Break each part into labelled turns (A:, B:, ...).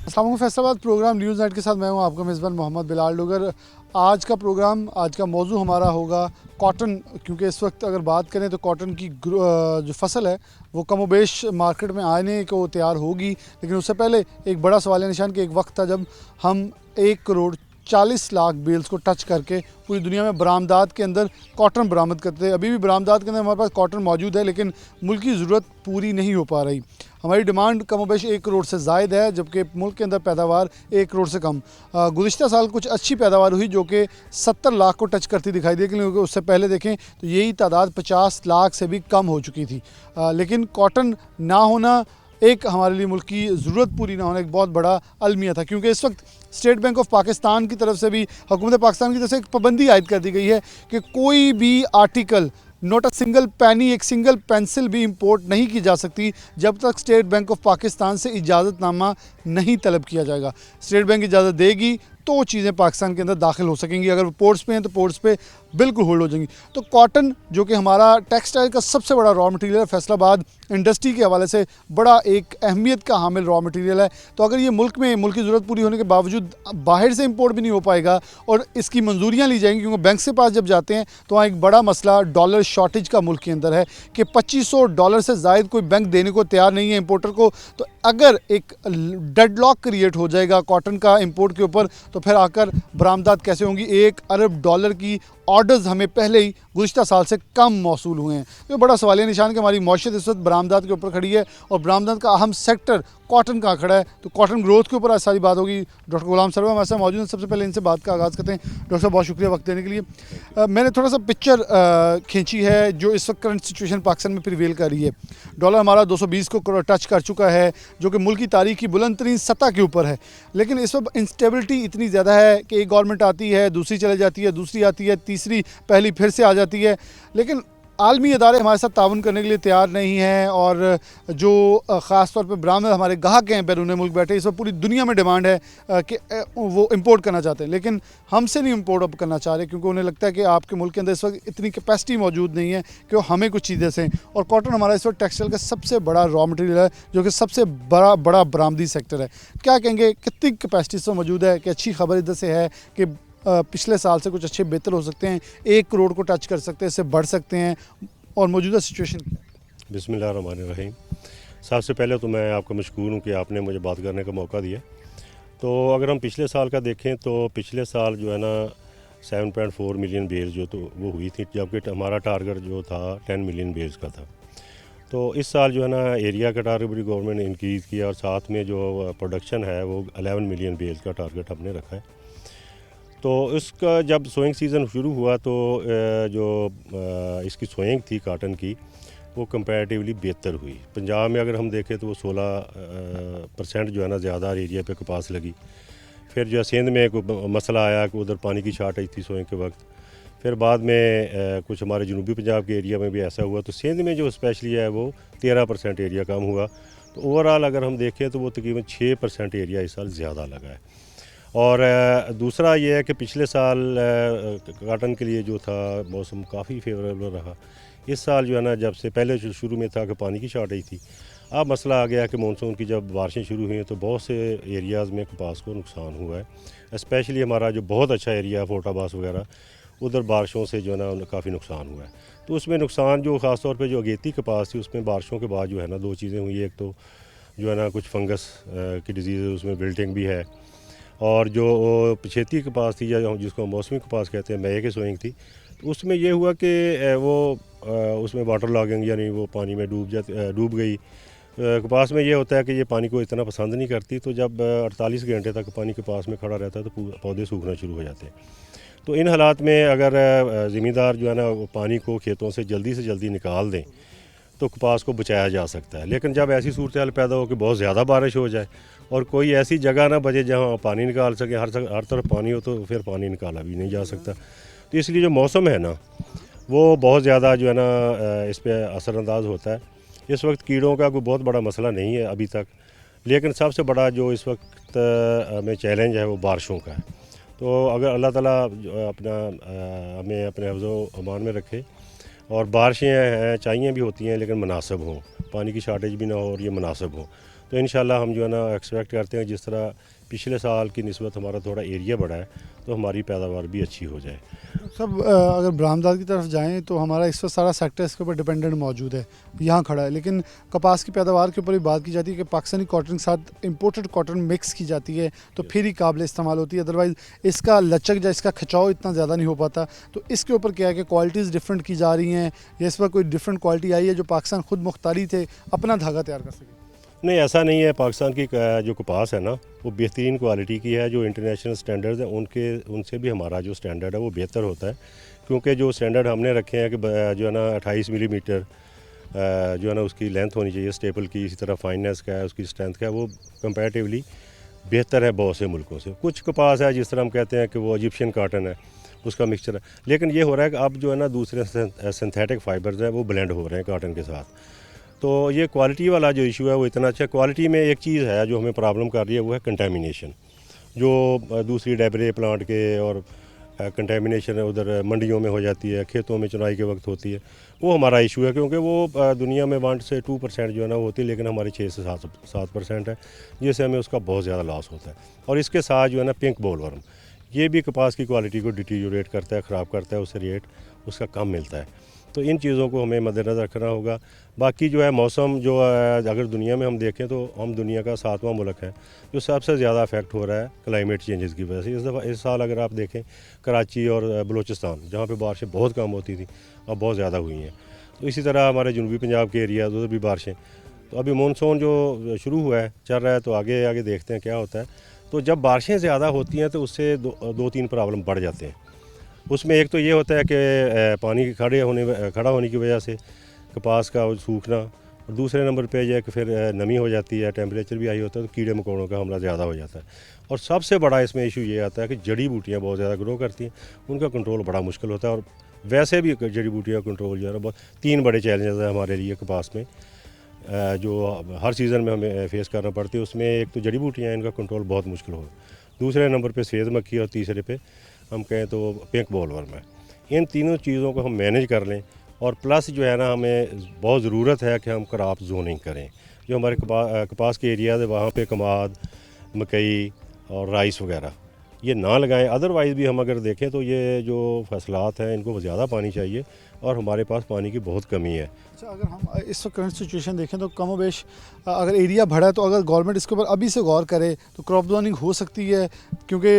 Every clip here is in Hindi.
A: अस्सलाम वालेकुम। फैसलाबाद प्रोग्राम न्यूज़ नेट के साथ मैं हूं आपका मेज़बान मोहम्मद बिलाल डोगर। आज का प्रोग्राम, आज का मौजू हमारा होगा कॉटन, क्योंकि इस वक्त अगर बात करें तो कॉटन की जो फसल है वो कमोबेश मार्केट में आने को तैयार होगी। लेकिन उससे पहले एक बड़ा सवाल निशान कि एक वक्त था जब हम 1 करोड़ 40 लाख बेल्स को टच करके पूरी दुनिया में बरामदात के अंदर कॉटन बरामद करते थे। अभी भी बरामदात के अंदर हमारे पास कॉटन मौजूद है, लेकिन मुल्क की ज़रूरत पूरी नहीं हो पा रही। हमारी डिमांड कमोबेश 1 करोड़ से ज़ायद है, जबकि मुल्क के अंदर पैदावार 1 करोड़ से कम। गुज़िश्ता साल कुछ अच्छी पैदावार हुई जो कि 70 लाख को टच करती दिखाई दी, लेकिन उससे पहले देखें तो यही तादाद 50 लाख से भी कम हो चुकी थी। लेकिन कॉटन ना होना एक हमारे लिए मुल्क की ज़रूरत पूरी ना होना एक बहुत बड़ा अलमिया था, क्योंकि इस वक्त स्टेट बैंक ऑफ पाकिस्तान की तरफ से भी, हुकूमत पाकिस्तान की तरफ से एक पाबंदी आयद कर दी गई है कि कोई भी आर्टिकल, नोट अ सिंगल पैनी, एक सिंगल पेंसिल भी इंपोर्ट नहीं की जा सकती जब तक स्टेट बैंक ऑफ पाकिस्तान से इजाज़तनामा नहीं तलब किया जाएगा। स्टेट बैंक इजाज़त देगी तो चीज़ें पाकिस्तान के अंदर दाखिल हो सकेंगी। अगर वो पोर्ट्स पे हैं तो पोर्ट्स पे बिल्कुल होल्ड हो जाएंगी। तो कॉटन, जो कि हमारा टेक्सटाइल का सबसे बड़ा रॉ मटेरियल है, फैसलाबाद इंडस्ट्री के हवाले से बड़ा एक अहमियत का हामिल रॉ मटेरियल है। तो अगर ये मुल्क में मुल्क की ज़रूरत पूरी होने के बावजूद बाहर से इंपोर्ट भी नहीं हो पाएगा और इसकी मंजूरियाँ ली जाएंगी, क्योंकि बैंक के पास जब जाते हैं तो वहाँ एक बड़ा मसला डॉलर शॉर्टेज का मुल्क के अंदर है कि $2500 से ज़ायद कोई बैंक देने को तैयार नहीं है इंपोर्टर को। तो अगर एक डेडलॉक क्रिएट हो जाएगा कॉटन का इंपोर्ट के ऊपर, तो फिर आकर बरामदात कैसे होंगी। $1 अरब की ऑर्डर्स हमें पहले ही गुज़िश्ता साल से कम मौसूल हुए हैं। तो बड़ा सवालिया निशान कि हमारी मौशत इस वक्त बरामदात के ऊपर खड़ी है और बरामदात का अहम सेक्टर कॉटन का खड़ा है। तो कॉटन ग्रोथ के ऊपर आज सारी बात होगी। डॉक्टर गुलाम सरवर हमारे साथ मौजूद हैं। सबसे पहले इनसे बात का आगाज़ करते हैं। डॉक्टर साहब, बहुत शुक्रिया वक्त देने के लिए। मैंने थोड़ा सा पिक्चर खींची है जो इस वक्त करंट सिचुएशन पाकिस्तान में प्रिवेल कर रही है। डॉलर हमारा 220 को टच कर चुका है, जो कि मुल्क की तारीख की बुलंद तरीन सतह के ऊपर है। लेकिन इस वक्त इंस्टेबिलिटी इतनी ज़्यादा है कि एक गवर्नमेंट आती है, दूसरी चले जाती है, दूसरी आती है, तीसरी पहली फिर से आ जाती है। लेकिन आलमी अदारे हमारे साथ ताउन करने के लिए तैयार नहीं हैं। और जो ख़ास तौर पे बरामद हमारे ग्राहक हैं बैरून मुल्क बैठे, इस वक्त पूरी दुनिया में डिमांड है कि वो इंपोर्ट करना चाहते हैं, लेकिन हमसे नहीं इंपोर्ट अब करना चाह रहे, क्योंकि उन्हें लगता है कि आपके मुल्क के अंदर इस वक्त इतनी कैपेसिटी मौजूद नहीं है कि वो हमें कुछ चीज़ें से। और कॉटन हमारा इस वक्त टेक्सटाइल का सबसे बड़ा रॉ मटेरियल है, जो कि सबसे बड़ा बरामदी सेक्टर है। क्या कहेंगे, कितनी कैपेसिटी इसमें मौजूद है कि अच्छी खबर इधर से है कि पिछले साल से कुछ अच्छे बेहतर हो सकते हैं, 1 करोड़ को टच कर सकते हैं, इससे बढ़ सकते हैं, और मौजूदा सिचुएशन?
B: बिस्मिल्लाहिर्रहमानिर्रहीम। सबसे पहले तो मैं आपका मशकूर हूँ कि आपने मुझे बात करने का मौका दिया। तो अगर हम पिछले साल का देखें तो पिछले साल जो है ना 7.4 मिलियन बेल्स जो तो वो हुई थी, जबकि हमारा टारगेट जो था 10 मिलियन बेल्स का था। तो इस साल जो है ना एरिया का टारगेट भी गवर्नमेंट ने इंक्रीज़ किया और साथ में जो प्रोडक्शन है वो 11 मिलियन बेल्स का टारगेट हमने रखा है। तो इसका जब सोइंग सीज़न शुरू हुआ तो जो इसकी सोइंग थी काटन की वो कंपैरेटिवली बेहतर हुई। पंजाब में अगर हम देखें तो वो 16% जो है ना ज़्यादा एरिया पे कपास लगी। फिर जो है सिंध में एक मसला आया कि उधर पानी की शार्टेज थी सोइंग के वक्त। फिर बाद में कुछ हमारे जनूबी पंजाब के एरिया में भी ऐसा हुआ। तो सिंध में जो स्पेशली है वो 13% एरिया कम हुआ। तो ओवरऑल अगर हम देखें तो वो तकरीबन 6% एरिया इस साल ज़्यादा लगा है। और दूसरा ये है कि पिछले साल काटन के लिए जो था मौसम काफ़ी फेवरेबल रहा। इस साल जो है ना जब से पहले शुरू में था कि पानी की शार्टेज थी, अब मसला आ गया कि मानसून की जब बारिशें शुरू हुई हैं तो बहुत से एरियाज़ में कपास को नुकसान हुआ है। स्पेशली हमारा जो बहुत अच्छा एरिया है फोटाबास वगैरह, उधर बारिशों से जो है ना काफ़ी नुकसान हुआ है। तो उसमें नुकसान जो ख़ास तौर पे जो अगेती कपास थी उसमें बारिशों के बाद जो है ना दो चीज़ें हुई। एक तो जो है ना कुछ फंगस की डिजीज़ उसमें बिल्टिंग भी है, और जो पछेती कपास थी या जिसको मौसमी कपास कहते हैं, मई की सोइंग थी, तो उसमें ये हुआ कि वो उसमें वाटर लॉगिंग यानी वो पानी में डूब गई। कपास में ये होता है कि ये पानी को इतना पसंद नहीं करती, तो जब 48 घंटे तक पानी कपास में खड़ा रहता है तो पौधे सूखना शुरू हो जाते हैं। तो इन हालात में अगर ज़मींदार जो है ना वो पानी को खेतों से जल्दी निकाल दें तो कपास को बचाया जा सकता है। लेकिन जब ऐसी सूरत हाल पैदा हो कि बहुत ज़्यादा बारिश हो जाए और कोई ऐसी जगह ना बचे जहाँ पानी निकाल सके, हर तरफ पानी हो, तो फिर पानी निकाला भी नहीं जा सकता। तो इसलिए जो मौसम है ना वो बहुत ज़्यादा जो है ना इस पर असरअंदाज होता है। इस वक्त कीड़ों का कोई बहुत बड़ा मसला नहीं है अभी तक, लेकिन सबसे बड़ा जो इस वक्त में चैलेंज है वो बारिशों का है। तो अगर अल्लाह ताला हमें अपने हिफ्ज़ अमान में रखे, और बारिशें हैं चाहिए भी होती हैं लेकिन मुनासिब हों, पानी की शार्टेज भी ना हो और ये मुनासिब हो, तो इंशाल्लाह हम जो है ना एक्सपेक्ट करते हैं जिस तरह पिछले साल की निस्बत हमारा थोड़ा एरिया बढ़ा है तो हमारी पैदावार भी अच्छी हो जाए।
A: सब अगर बरामदात की तरफ जाएं तो हमारा इस वक्त सारा सेक्टर इसके ऊपर डिपेंडेंट मौजूद है, यहाँ खड़ा है। लेकिन कपास की पैदावार के ऊपर भी बात की जाती है कि पाकिस्तानी कॉटन के साथ इंपोर्टेड कॉटन मिक्स की जाती है तो फिर ही काबिल इस्तेमाल होती है, अदरवाइज़ इसका लचक या इसका खिंचाव इतना ज़्यादा नहीं हो पाता। तो इसके ऊपर क्या है कि क्वालिटीज़ डिफरेंट की जा रही हैं या इस वक्त कोई डिफरेंट क्वालिटी आई है जो पाकिस्तान खुद मुख्तारी थे अपना धागा तैयार कर सके?
B: नहीं, ऐसा नहीं है। पाकिस्तान की जो कपास है ना वो बेहतरीन क्वालिटी की है। जो इंटरनेशनल स्टैंडर्ड्स हैं उनसे भी हमारा जो स्टैंडर्ड है वो बेहतर होता है, क्योंकि जो स्टैंडर्ड हमने रखे हैं कि जो है ना 28 मिलीमीटर जो है ना उसकी लेंथ होनी चाहिए स्टेपल की, इसी तरह फाइननेस का है, उसकी स्ट्रेंथ का है, वो कंपैरेटिवली बेहतर है बहुत से मुल्कों से। कुछ कपास है जिस तरह हम कहते हैं कि वो इजिप्शियन कॉटन है, उसका मिक्सचर है। लेकिन ये हो रहा है कि अब जो है ना दूसरे सिंथेटिक फाइबर्स हैं वो ब्लेंड हो रहे हैं कॉटन के साथ। तो ये क्वालिटी वाला जो इशू है वो इतना अच्छा। क्वालिटी में एक चीज़ है जो हमें प्रॉब्लम कर रही है, वो है कंटेमिनेशन। जो दूसरी डेबरे प्लांट के और कंटेमिनेशन है उधर मंडियों में हो जाती है, खेतों में चुनाई के वक्त होती है, वो हमारा इशू है। क्योंकि वो दुनिया में 1 से 2% जो है ना वो होती है, लेकिन हमारी 6 से 7% है, जिससे हमें उसका बहुत ज़्यादा लॉस होता है। और इसके साथ जो है ना पिंक बोलवर्म, ये भी कपास की क्वालिटी को डिटीरियोरेट करता है, ख़राब करता है, उससे रेट उसका कम मिलता है। तो इन चीज़ों को हमें मद्देनज़र रखना होगा। बाकी जो है मौसम जो अगर दुनिया में हम देखें तो हम दुनिया का 7वां मुल्क है जो सबसे ज़्यादा अफेक्ट हो रहा है क्लाइमेट चेंजेस की वजह से। इस साल अगर आप देखें कराची और बलूचिस्तान, जहाँ पे बारिशें बहुत कम होती थी, अब बहुत ज़्यादा हुई हैं। तो इसी तरह हमारे जनूबी पंजाब के एरिया उधर भी बारिशें। तो अभी मानसून जो शुरू हुआ है, चल रहा है, तो आगे आगे देखते हैं क्या होता है। तो जब बारिशें ज़्यादा होती हैं तो उससे 2-3 प्रॉब्लम बढ़ जाते हैं। उसमें एक तो ये होता है कि पानी खड़ा होने की वजह से कपास का सूखना, और दूसरे नंबर पे यह है कि फिर नमी हो जाती है, टेम्परेचर भी हाई होता है, तो कीड़े मकोड़ों का हमला ज़्यादा हो जाता है। और सबसे बड़ा इसमें इशू ये आता है कि जड़ी बूटियाँ बहुत ज़्यादा ग्रो करती हैं, उनका कंट्रोल बड़ा मुश्किल होता है। और वैसे भी जड़ी बूटियाँ कंट्रोल जो है ना बहुत 3 बड़े चैलेंजेस हैं हमारे लिए कपास में, जो हर सीज़न में हमें फेस करना पड़ती है। उसमें एक तो जड़ी बूटियाँ, इनका कंट्रोल बहुत मुश्किल हो, दूसरे नंबर पे सफ़ेद मक्खी, और तीसरे पे हम कहें तो पिंक बोलवर्म है। इन तीनों चीज़ों को हम मैनेज कर लें, और प्लस जो है ना हमें बहुत ज़रूरत है कि हम क्रॉप जोनिंग करें। जो हमारे कपास के एरियाज़ है वहाँ पे कमाद, मकई और राइस वगैरह ये ना लगाएं। अदरवाइज़ भी हम अगर देखें तो ये जो फसलात हैं इनको ज़्यादा पानी चाहिए, और हमारे पास पानी की बहुत कमी है।
A: अच्छा, अगर हम इस वक्त करंट सिचुएशन देखें तो कमोबेश अगर एरिया बढ़ा है तो अगर गवर्नमेंट इसके ऊपर अभी से गौर करे तो क्रॉप जोनिंग हो सकती है, क्योंकि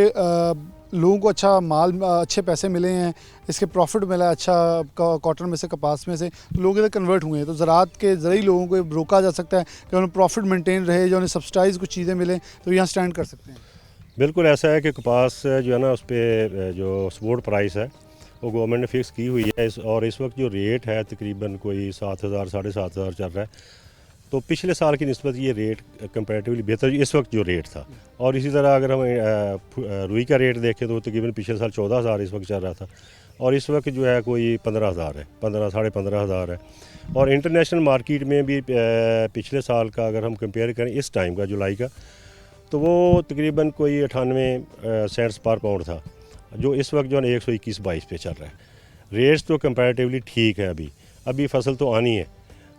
A: लोगों को अच्छा माल, अच्छे पैसे मिले हैं, इसके प्रॉफिट मिला है अच्छा कॉटन में से, कपास में से, तो लोग इधर कन्वर्ट हुए हैं। तो ज़राअत के ज़रिए लोगों को रोका जा सकता है कि उन्हें प्रॉफिट मेंटेन रहे, जो उन्हें सब्सिडाइज कुछ चीज़ें मिलें, तो यहाँ स्टैंड कर सकते हैं।
B: बिल्कुल ऐसा है कि कपास जो है ना उस पर जो सपोर्ट प्राइस है वो गवर्नमेंट ने फ़िक्स की हुई है। और इस वक्त जो रेट है तकरीबन कोई 7,000 7,500 चल रहा है। तो पिछले साल की निस्बत ये रेट कंपैरेटिवली बेहतर इस वक्त जो रेट था। और इसी तरह अगर हम रुई का रेट देखें तो तकरीबन पिछले साल 14,000 इस वक्त चल रहा था, और इस वक्त जो है कोई 15,000 है, 15,500 है। और इंटरनेशनल मार्केट में भी पिछले साल का अगर हम कंपेयर करें इस टाइम का, जुलाई का, तो वो तकरीबन कोई 98 सेंट्स पर पाउंड था, जो इस वक्त जो है 121-22 पे चल रहा है। रेट्स तो कंपैरेटिवली ठीक है। अभी फसल तो आनी है,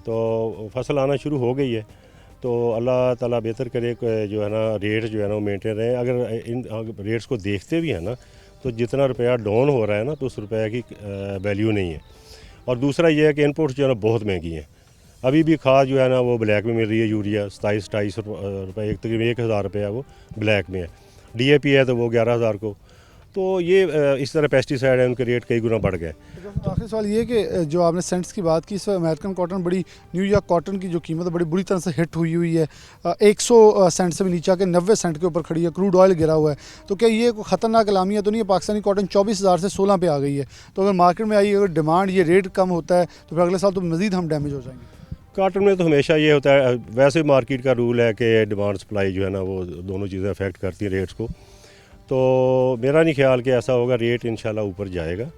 B: तो फसल आना शुरू हो गई है। तो अल्लाह ताला बेहतर करे कि जो है ना रेट जो है ना वो मेंटेन रहे। अगर इन रेट्स को देखते भी हैं ना तो जितना रुपया डाउन हो रहा है ना तो उस रुपये की वैल्यू नहीं है। और दूसरा ये है कि इनपुट्स जो है ना बहुत महंगी हैं। अभी भी खाद जो है ना वो ब्लैक में मिल रही है, यूरिया 27-28 रुपये, एक तकरीबन 1,000 रुपये वो ब्लैक में है। DAP है तो वो 11,000 को। तो ये इस तरह पेस्टिसाइड है, उनके रेट कई गुना बढ़ गए।
A: आखिरी सवाल ये है कि जो आपने सेंट्स की बात की, इस अमेरिकन कॉटन बड़ी, न्यूयॉर्क कॉटन की जो कीमत है बड़ी बुरी तरह से हिट हुई है, 100 सेंट से भी नीचे आके 90 सेंट के ऊपर खड़ी है, क्रूड ऑयल गिरा हुआ है। तो क्या ये कोई ख़तरनाक अलामिया तो नहीं है? पाकिस्तानी कॉटन 24,000 से 16 पे आ गई है, तो अगर मार्केट में आई, अगर डिमांड, ये रेट कम होता है तो फिर अगले साल तो मज़ीद हम डैमेज हो जाएंगे।
B: कॉटन में तो हमेशा ये होता है, वैसे मार्केट का रूल है कि डिमांड सप्लाई जो है ना वो दोनों चीज़ें अफेक्ट करती हैं रेट्स को। तो मेरा नहीं ख्याल कि ऐसा होगा। रेट इंशाल्लाह ऊपर जाएगा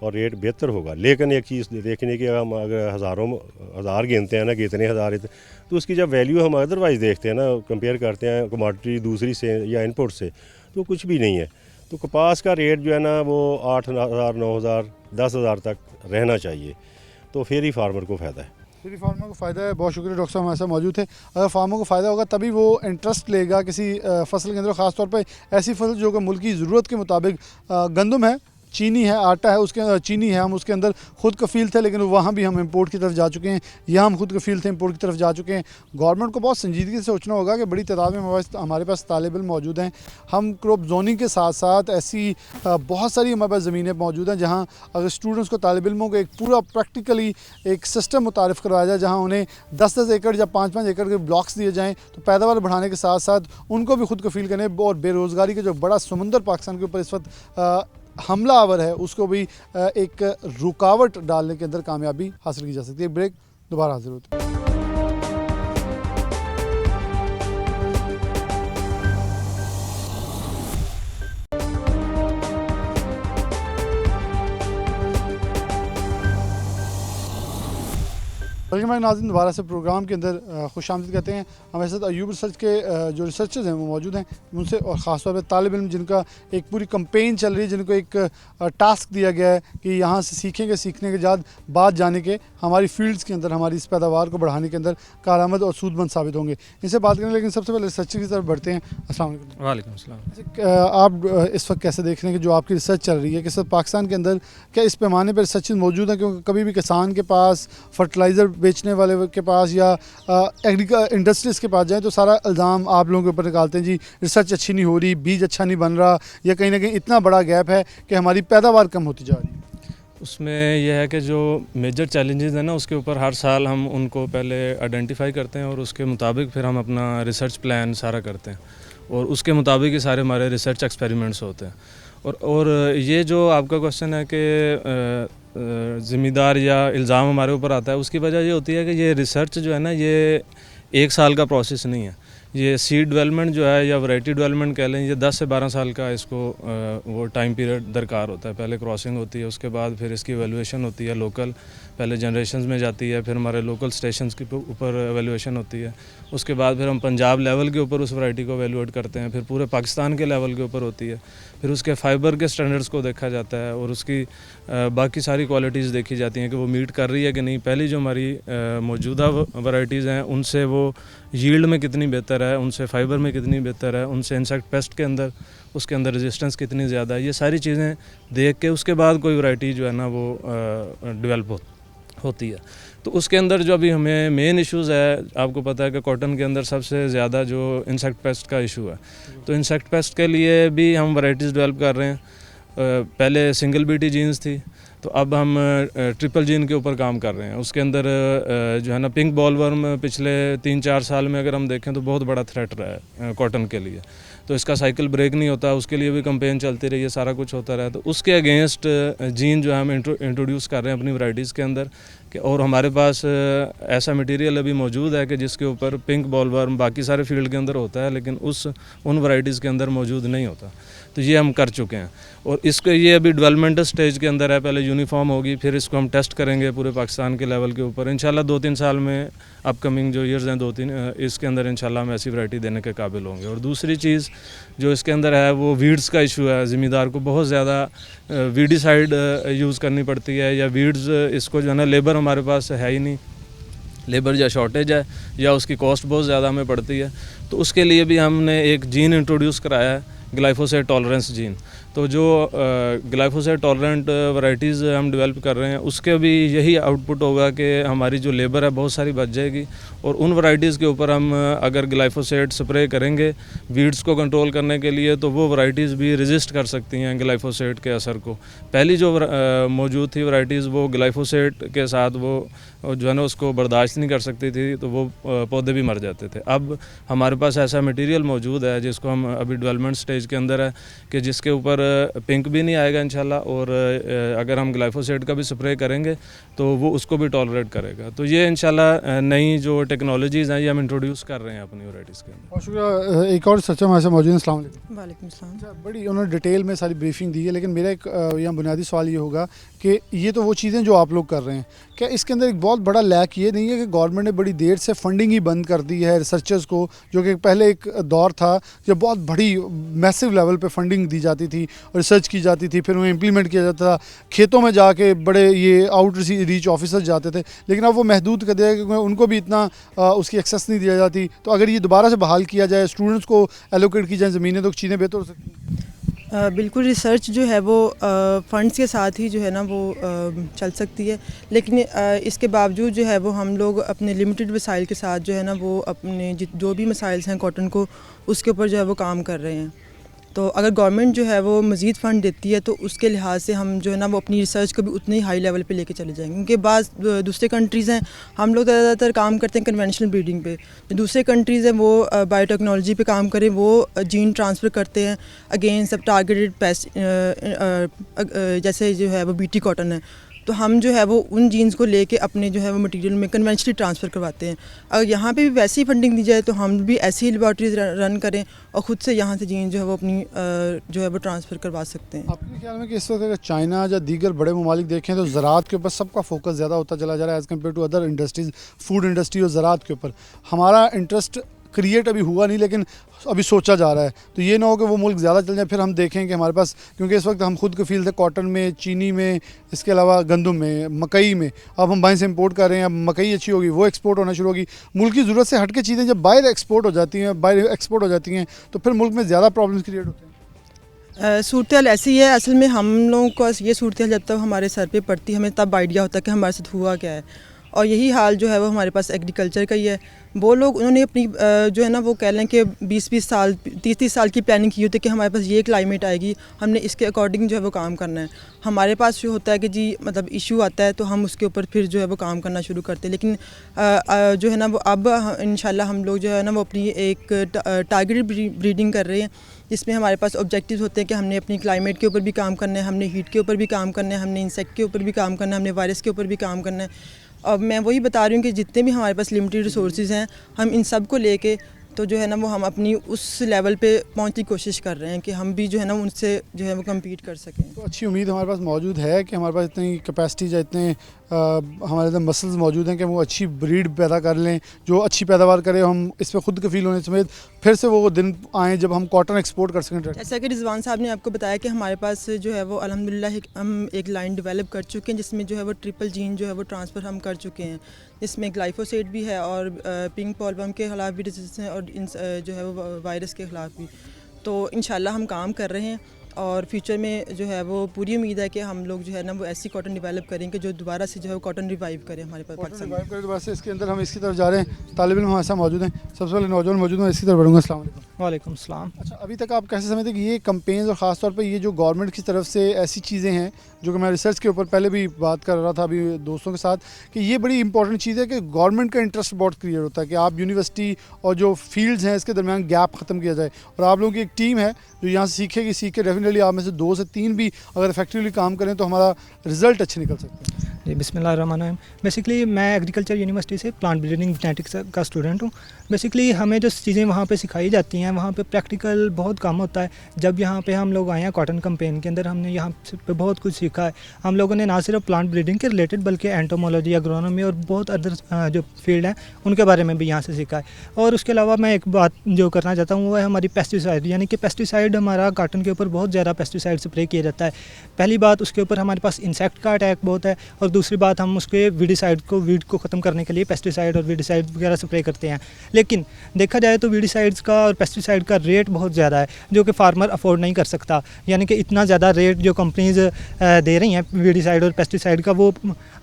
B: और रेट बेहतर होगा। लेकिन एक चीज़ देखने की, हम अगर हज़ार गिनते हैं ना कि इतने हज़ार, तो उसकी जब वैल्यू हम अदरवाइज़ देखते हैं ना, कंपेयर करते हैं कमोडिटी दूसरी से या इनपुट से, तो कुछ भी नहीं है। तो कपास का रेट जो है ना वो 8,000, 9,000, 10,000 तक रहना चाहिए, तो फिर ही फार्मर को फ़ायदा है।
A: डेयरी फार्मर को फ़ायदा है। बहुत शुक्रिया डॉक्टर साहब हमारे साथ मौजूद थे। अगर फार्मर को फ़ायदा होगा तभी वो इंटरेस्ट लेगा किसी फसल के अंदर, ख़ासतौर पे ऐसी फसल जो कि मुल्क की ज़रूरत के मुताबिक गंदम है, चीनी है, आटा है, उसके चीनी है, हम उसके अंदर खुद कफ़ील थे, लेकिन वहाँ भी हम इंपोर्ट की तरफ जा चुके हैं। यहाँ हम खुद कफ़ील थे, इंपोर्ट की तरफ जा चुके हैं। गवर्नमेंट को बहुत संजीदगी से सोचना होगा कि बड़ी तादाद में हमारे पास तालिब इल्म मौजूद हैं। हम क्रॉप जोनिंग के साथ साथ ऐसी बहुत सारी हमारे पास ज़मीनें मौजूद हैं जहाँ अगर स्टूडेंट्स को, तालिब इल्मों को एक पूरा प्रैक्टिकली एक सिस्टम मुतारिफ़ करवाया जाए, जहाँ उन्हें 10-10 एकड़ या 5-5 एकड़ के ब्लॉक्स दिए जाएँ, तो पैदावार बढ़ाने के साथ साथ उनको भी खुद कफ़ील करें और बेरोज़गारी का जो बड़ा समुंदर पाकिस्तान के ऊपर इस वक्त हमला आवर है, उसको भी एक रुकावट डालने के अंदर कामयाबी हासिल की जा सकती है। ब्रेक, दोबारा हाजिर होते हैं। वेलकम बैक नाज़रीन, दोबारा से प्रोग्राम के अंदर खुशामदीद कहते हैं। हमारे साथ अयूब रिसर्च के जो रिसर्चर्स हैं वो मौजूद हैं, उनसे और ख़ास तौर पर तालिब इल्म जिनका एक पूरी कंपेन चल रही है, जिनको एक टास्क दिया गया है कि यहाँ से सीखेंगे, सीखने के बाद जाने के हमारी फील्ड्स के अंदर हमारी इस पैदावार को बढ़ाने के अंदर कारआमद और सूदमंद साबित होंगे। इनसे बात करें, लेकिन सबसे पहले रिसर्चर की तरफ बढ़ते हैं। अस्सलाम वालेकुम।
C: वालेकुम अस्सलाम।
A: आप इस वक्त कैसे देख रहे हैं कि जो आपकी रिसर्च चल रही है कि सब पाकिस्तान के अंदर क्या इस पैमाने पर रिसर्च मौजूद है? क्योंकि कभी भी किसान के पास, फर्टिलाइज़र बेचने वाले के पास या इंडस्ट्रीज़ के पास जाएं तो सारा इल्ज़ाम आप लोगों के ऊपर निकालते हैं, जी रिसर्च अच्छी नहीं हो रही, बीज अच्छा नहीं बन रहा, या कहीं ना कहीं इतना बड़ा गैप है कि हमारी पैदावार कम होती जा रही है।
C: उसमें यह है कि जो मेजर चैलेंजेस हैं ना, उसके ऊपर हर साल हम उनको पहले आइडेंटिफाई करते हैं और उसके मुताबिक फिर हम अपना रिसर्च प्लान सारा करते हैं और उसके मुताबिक ही सारे हमारे रिसर्च एक्सपेरिमेंट्स होते हैं। और ये जो आपका क्वेश्चन है कि ज़िम्मेदार या इल्ज़ाम हमारे ऊपर आता है, उसकी वजह ये होती है कि ये रिसर्च जो है ना, ये एक साल का प्रोसेस नहीं है। ये सीड डेवलपमेंट जो है या वैरायटी डेवलपमेंट कह लें, ये 10 से 12 साल का इसको वो टाइम पीरियड दरकार होता है। पहले क्रॉसिंग होती है, उसके बाद फिर इसकी एवेलुएशन होती है, लोकल पहले जनरेशंस में जाती है, फिर हमारे लोकल स्टेशंस के ऊपर एवेलुएशन होती है, उसके बाद फिर हम पंजाब लेवल के ऊपर उस वैरायटी को एवेलुएट करते हैं, फिर पूरे पाकिस्तान के लेवल के ऊपर होती है, फिर उसके फाइबर के स्टैंडर्ड्स को देखा जाता है और उसकी बाकी सारी क्वालिटीज़ देखी जाती हैं कि वो मीट कर रही है कि नहीं। पहली जो हमारी मौजूदा वैरायटीज़ हैं उनसे वो यील्ड में कितनी बेहतर है, उनसे फाइबर में कितनी बेहतर है, उनसे इंसेक्ट पेस्ट के अंदर उसके अंदर रेजिस्टेंस कितनी ज़्यादा है, ये सारी चीज़ें देख के उसके बाद कोई वैरायटी जो है ना वो डेवलप होती है। तो उसके अंदर जो अभी हमें मेन इश्यूज़ है, आपको पता है कि कॉटन के अंदर सबसे ज़्यादा जो इंसेक्ट पेस्ट का इशू है, तो इंसेक्ट पेस्ट के लिए भी हम वैरायटीज़ डेवलप कर रहे हैं। पहले सिंगल बीटी जीन्स थी, तो अब हम ट्रिपल जीन के ऊपर काम कर रहे हैं। उसके अंदर जो है ना पिंक बॉलवर्म पिछले 3-4 साल में अगर हम देखें तो बहुत बड़ा थ्रेट रहा है कॉटन के लिए, तो इसका साइकिल ब्रेक नहीं होता, उसके लिए भी कंपेन चलती रही है, सारा कुछ होता रहा। तो उसके अगेंस्ट जीन जो है हम इंट्रोड्यूस कर रहे हैं अपनी वैरायटीज़ के अंदर कि, और हमारे पास ऐसा मटेरियल अभी मौजूद है कि जिसके ऊपर पिंक बॉलवर्म बाकी सारे फील्ड के अंदर होता है, लेकिन उन वैरायटीज़ के अंदर मौजूद नहीं होता। तो ये हम कर चुके हैं और इसको ये अभी डेवलपमेंटल स्टेज के अंदर है। पहले यूनिफॉर्म होगी, फिर इसको हम टेस्ट करेंगे पूरे पाकिस्तान के लेवल के ऊपर। इंशाल्लाह 2-3 साल में, अपकमिंग जो ईयर्स हैं 2-3, इसके अंदर इंशाल्लाह हम ऐसी वैरायटी देने के काबिल होंगे। और दूसरी चीज़ जो इसके अंदर है वो वीड्स का इशू है। ज़िम्मेदार को बहुत ज़्यादा वीडिसाइड यूज़ करनी पड़ती है, या वीड्स इसको जो है ना, लेबर हमारे पास है ही नहीं, लेबर या शॉर्टेज है या उसकी कॉस्ट बहुत ज़्यादा हमें पड़ती है। तो उसके लिए भी हमने एक जीन इंट्रोड्यूस कराया है, ग्लाइफोसेट टॉलरेंस जीन। तो जो ग्लाइफोसेट टॉलरेंट वैरायटीज़ हम डेवलप कर रहे हैं, उसके भी यही आउटपुट होगा कि हमारी जो लेबर है बहुत सारी बच जाएगी और उन वैरायटीज़ के ऊपर हम अगर ग्लाइफोसेट स्प्रे करेंगे वीड्स को कंट्रोल करने के लिए, तो वो वैरायटीज़ भी रेजिस्ट कर सकती हैं ग्लाइफोसेट के असर को। पहली जो मौजूद थी वैरायटीज़, वो ग्लाइफोसेट के साथ वो जो है ना उसको बर्दाश्त नहीं कर सकती थी, तो वो पौधे भी मर जाते थे। अब हमारे पास ऐसा मटेरियल मौजूद है जिसको हम अभी डेवलपमेंट स्टेज के अंदर है कि जिसके ऊपर पिंक भी नहीं आएगा इंशाल्लाह, और अगर हम ग्लाइफोसेट का भी स्प्रे करेंगे तो वो उसको भी टॉलरेट करेगा। तो ये इंशाल्लाह नई जो टेक्नोलॉजीज़ हैं ये हम इंट्रोड्यूस कर रहे हैं अपनी वैरायटीज़ के अंदर।
A: बहुत शुक्रिया। एक और सच्चा हमारे साथ मौजूद है। अस्सलाम वालेकुम।
D: वालेकुम सलाम।
A: अच्छा, बड़ी उन्होंने डिटेल में सारी ब्रीफिंग दी है, लेकिन मेरा एक यहाँ बुनियादी सवाल ये होगा कि ये तो वो चीज़ें जो आप लोग कर रहे हैं, क्या इसके अंदर एक बहुत बड़ा लैक ये नहीं है कि गवर्नमेंट ने बड़ी देर से फंडिंग ही बंद कर दी है रिसर्चर्स को, जो कि पहले एक दौर था जब बहुत बड़ी मैसिव लेवल पे फंडिंग दी जाती थी, रिसर्च की जाती थी, फिर उन्हें इम्प्लीमेंट किया जाता था, खेतों में जाके बड़े ये आउट रीच ऑफिसर्स जाते थे, लेकिन अब वो महदूद कर दिया क्योंकि उनको भी इतना उसकी एक्सेस नहीं दिया जाती। तो अगर ये दोबारा से बहाल किया जाए, स्टूडेंट्स को एलोकेट की जाए ज़मीनें, तो चीज़ें बेहतर हो सकती हैं।
D: बिल्कुल रिसर्च जो है वो फंड्स के साथ ही जो है ना वो चल सकती है, लेकिन इसके बावजूद जो है वो हम लोग अपने लिमिटेड वसाइल के साथ जो है ना वो अपने जो भी मसाइल हैं कॉटन को, उसके ऊपर जो है वो काम कर रहे हैं। तो अगर गवर्नमेंट जो है वो मज़ीद फ़ंड देती है तो उसके लिहाज से हम जो है ना वो अपनी रिसर्च को भी उतने ही हाई लेवल पे लेके चले जाएंगे, क्योंकि बाज़ दूसरे कंट्रीज़ हैं, हम लोग ज़्यादातर काम करते हैं कन्वेंशनल ब्रीडिंग पे, जो दूसरे कंट्रीज़ हैं वो बायोटेक्नोलॉजी पे काम करें, वो जीन ट्रांसफ़र करते हैं अगेंस्ट सब टारगेटेड पेस्ट, जैसे जो है वो बीटी कॉटन है, तो हम जो है वो उन जीन्स को लेके अपने जो है वो मटेरियल में कन्वेंशनली ट्रांसफ़र करवाते हैं। अगर यहाँ पे भी वैसी ही फंडिंग दी जाए तो हम भी ऐसी ही लेबॉर्ट्रीज रन करें और ख़ुद से यहाँ से जीन जो है वो अपनी जो है वो ट्रांसफ़र करवा सकते हैं।
A: आपके ख्याल में कि इस वक्त अगर चाइना या दीगर बड़े ममालिक देखें तो ज़राअत के ऊपर सबका फोकस ज़्यादा होता चला जा रहा है as compare to other industries, food industry और ज़राअत के ऊपर हमारा इंटरेस्ट क्रिएट अभी हुआ नहीं, लेकिन अभी सोचा जा रहा है, तो ये ना हो कि वो मुल्क ज़्यादा चल जाए फिर हम देखें कि हमारे पास, क्योंकि इस वक्त हम खुद कफील थे कॉटन में, चीनी में, इसके अलावा गंदम में, मकई में, अब हम बाहर से इंपोर्ट कर रहे हैं। अब मकई अच्छी होगी, वो एक्सपोर्ट होना शुरू होगी। मुल्क की ज़रूरत से हट के चीज़ें जब बाहर एक्सपोर्ट हो जाती हैं तो फिर मुल्क में ज़्यादा प्रॉब्लम्स क्रिएट होते हैं।
D: सूरत हाल ऐसी है, असल में हम लोगों को ये सूरत हाल जब तक हमारे सर पे पड़ती हमें तब आइडिया होता है कि हमारे साथ हुआ क्या है, और यही हाल जो है वो हमारे पास एग्रीकल्चर का ही है। वो लोग उन्होंने अपनी जो है ना वो कह लें कि 20-20 साल 30-30 साल की प्लानिंग की होती है कि हमारे पास ये क्लाइमेट आएगी, हमने इसके अकॉर्डिंग जो है वो काम करना है। हमारे पास जो होता है कि जी मतलब इशू आता है तो हम उसके ऊपर फिर जो है वो काम करना शुरू करते हैं, लेकिन जो है ना वो अब इंशाल्लाह हम लोग जो है ना वो अपनी एक टारगेटेड ब्रीडिंग कर रहे हैं, जिसमें हमारे पास ऑब्जेक्टिव्स होते हैं कि हमने अपनी क्लाइमेट के ऊपर भी काम करना है, हमने हीट के ऊपर भी काम करना है, हमने इंसेक्ट के ऊपर भी काम करना है, हमने वायरस के ऊपर भी काम करना है। अब मैं वही बता रही हूँ कि जितने भी हमारे पास लिमिटेड रिसोर्सेज हैं, हम इन सब को लेके तो जो है ना वो हम अपनी उस लेवल पे पहुंचने की कोशिश कर रहे हैं कि हम भी जो है ना उनसे जो है वो कम्पीट कर सकें।
A: तो अच्छी उम्मीद हमारे पास मौजूद है कि हमारे पास इतनी कैपेसिटी या इतने हमारे अंदर मसल्स मौजूद हैं कि वो अच्छी ब्रीड पैदा कर लें, जो अच्छी पैदावार करे, हम इस पर खुद कफील होने समेत फिर से वो दिन आएँ जब हम कॉटन एक्सपोर्ट कर सकें।
D: जैसा कि रिजवान साहब ने आपको बताया कि हमारे पास जो है वो अल्हम्दुलिल्लाह हम एक लाइन डेवलप कर चुके हैं, जिसमें जो है वो ट्रिपल जीन जो है वो ट्रांसफ़र हम कर चुके हैं, जिसमें ग्लाइफोसेट भी है और पिंक पॉलवर्म के खिलाफ भी डिजीज़ हैं और जो है वो वायरस के ख़िलाफ़ भी। तो इंशाल्लाह हम काम कर रहे हैं और फ्यूचर में जो है वो पूरी उम्मीद है कि हम लोग जो है ना वो ऐसी कॉटन डेवलप करेंगे जो दोबारा से जो है वो कॉटन रिवाइव करे हमारे पास पाकिस्तान में।
A: दोबारा से इसके अंदर हम इसकी तरफ जा रहे हैं। तालिब इल्म हमारे साथ मौजूद हैं, सबसे पहले नौजवान मौजूद हैं, इसकी तरफ बढ़ूँगा। अस्सलाम वालेकुम।
E: वालेकुम सलाम।
A: अच्छा, अभी तक आप कैसे समझते हैं कि ये कैंपेन्स और ख़ास तौर पे ये जो गवर्नमेंट की तरफ से ऐसी चीज़ें हैं, जो कि मैं रिसर्च के ऊपर पहले भी बात कर रहा था अभी दोस्तों के साथ, कि ये बड़ी इंपॉर्टेंट चीज़ है कि गवर्नमेंट का इंटरेस्ट बहुत क्लियर होता है कि आप यूनिवर्सिटी और जो फील्ड्स हैं इसके दरमियान गैप ख़त्म किया जाए, और आप लोगों की एक टीम है जो यहाँ से सीख के डेफिनेटली आप में से 2 से 3 भी अगर इफेक्टिवली काम करें तो हमारा रिजल्ट अच्छे निकल सकते हैं।
E: जी बिस्मिल्लाहिर्रहमानिर्रहीम। बेसिकली मैं एग्रीकल्चर यूनिवर्सिटी से प्लांट ब्रीडिंग जेनेटिक्स का स्टूडेंट हूँ। बेसिकली हमें जो चीज़ें वहाँ पे सिखाई जाती हैं वहाँ पे प्रैक्टिकल बहुत कम होता है। जब यहाँ पे हम लोग आए हैं कॉटन कैंपेन के अंदर, हमने यहाँ पे बहुत कुछ सीखा है। हम लोगों ने ना सिर्फ प्लांट ब्रीडिंग के रिलेटेड बल्कि एंटोमोलॉजी, एग्रोनॉमी और बहुत अदर जो फील्ड हैं उनके बारे में भी यहाँ से सीखा है। और उसके अलावा मैं एक बात जो करना चाहता हूँ वो है हमारी पेस्टिसाइड, यानी कि पेस्टिसाइड हमारा कॉटन के ऊपर बहुत ज़्यादा पेस्टिसाइड स्प्रे किया जाता है। पहली बात, उसके ऊपर हमारे पास इंसेक्ट का अटैक बहुत है, और दूसरी बात हम उसके वीड को ख़त्म करने के लिए पेस्टिसाइड और वीडिसाइड वगैरह स्प्रे करते हैं। लेकिन देखा जाए तो वीडिसाइड्स का और पेस्टिसाइड का रेट बहुत ज़्यादा है जो कि फार्मर अफोर्ड नहीं कर सकता, यानी कि इतना ज़्यादा रेट जो कंपनीज़ दे रही हैं वीडिसाइड और पेस्टिसाइड का वो